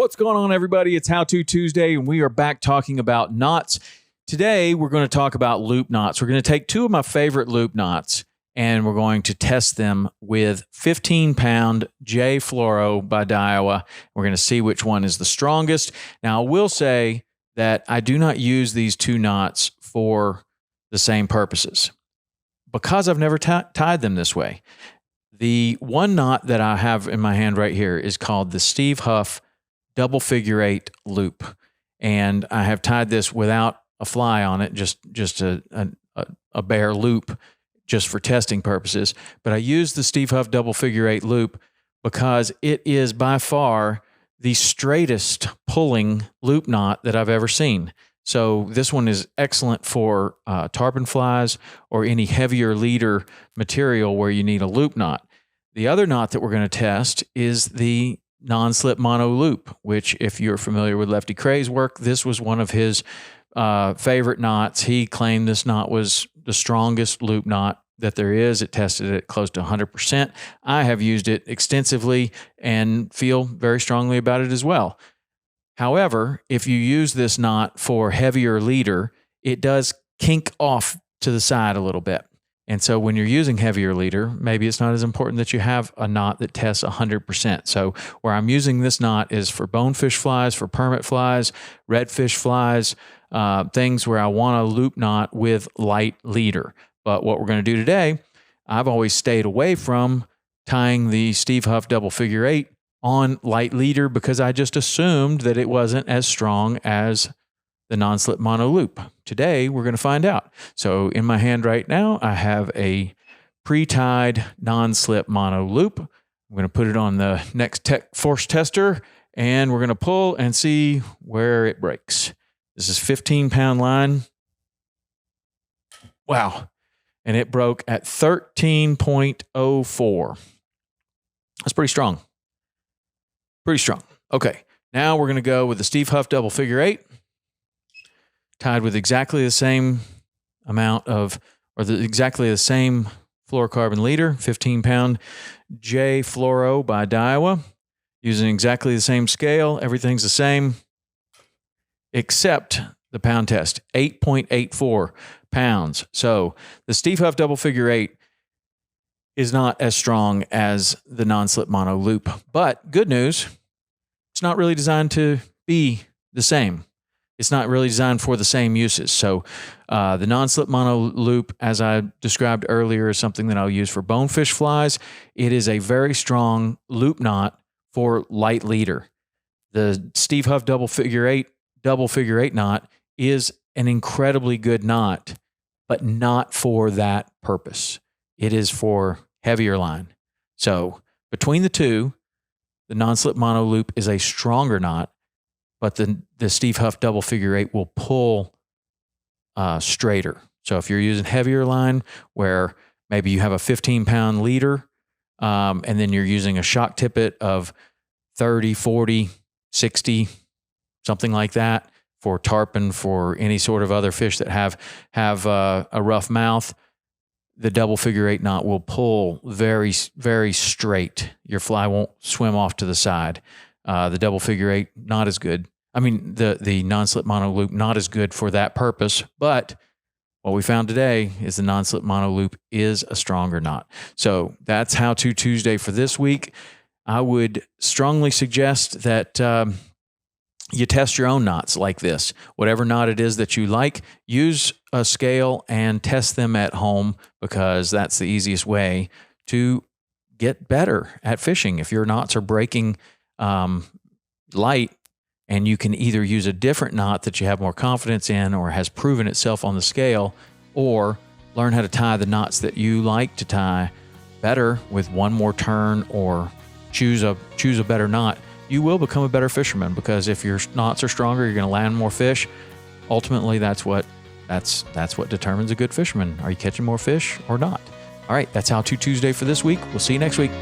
What's going on, everybody? It's How To Tuesday, and we are back talking about knots. Today, we're going to talk about loop knots. We're going to take two of my favorite loop knots, and we're going to test them with 15-pound J Fluoro by Daiwa. We're going to see which one is the strongest. Now, I will say that I do not use these two knots for the same purposes because I've never tied them this way. The one knot that I have in my hand right here is called the Steve Huff Double Figure 8 loop, and I have tied this without a fly on it, just a bare loop, just for testing purposes. But I use the Steve Huff Double Figure 8 loop because it is by far the straightest pulling loop knot that I've ever seen. So this one is excellent for tarpon flies or any heavier leader material where you need a loop knot. The other knot that we're going to test is the non-slip mono loop, which, if you're familiar with Lefty Kray's work, this was one of his favorite knots. He claimed this knot was the strongest loop knot that there is. It tested it close to 100%. I have used it extensively and feel very strongly about it as well. However, if you use this knot for heavier leader, it does kink off to the side a little bit. And so when you're using heavier leader, maybe it's not as important that you have a knot that tests 100%. So where I'm using this knot is for bonefish flies, for permit flies, redfish flies, things where I want a loop knot with light leader. But what we're going to do today, I've always stayed away from tying the Steve Huff Double Figure 8 on light leader because I just assumed that it wasn't as strong as the non-slip mono loop. Today, we're going to find out. So in my hand right now, I have a pre-tied non-slip mono loop. I'm going to put it on the Next Tech ForceTester, and we're going to pull and see where it breaks. This is 15-pound line. Wow. And it broke at 13.04. That's pretty strong. Pretty strong. Okay. Now we're going to go with the Steve Huff Double Figure 8. Tied with exactly the same amount of, exactly the same fluorocarbon leader, 15-pound J Fluoro by Daiwa, using exactly the same scale. Everything's the same, except the pound test, 8.84 pounds. So the Steve Huff Double Figure 8 is not as strong as the non-slip mono loop. But good news, it's not really designed to be the same. It's not really designed for the same uses. So the non-slip mono loop, as I described earlier, is something that I'll use for bonefish flies. It is a very strong loop knot for light leader. The Steve Huff Double Figure 8 knot is an incredibly good knot, but not for that purpose. It is for heavier line. So between the two, the non-slip mono loop is a stronger knot, but the Steve Huff Double Figure 8 will pull straighter. So if you're using heavier line where maybe you have a 15-pound leader and then you're using a shock tippet of 30, 40, 60, something like that for tarpon, for any sort of other fish that have a rough mouth, the Double Figure 8 knot will pull very, very straight. Your fly won't swim off to the side. The Double Figure 8, not as good. I mean, the non-slip mono loop, not as good for that purpose. But what we found today is the non-slip mono loop is a stronger knot. So that's How To Tuesday for this week. I would strongly suggest that you test your own knots like this. Whatever knot it is that you like, use a scale and test them at home because that's the easiest way to get better at fishing. If your knots are breaking light, and you can either use a different knot that you have more confidence in or has proven itself on the scale, or learn how to tie the knots that you like to tie better with one more turn, or choose a better knot, you will become a better fisherman, because if your knots are stronger, you're going to land more fish. Ultimately, that's what determines a good fisherman. Are you catching more fish or not? All right, that's How To Tuesday for this week. We'll see you next week.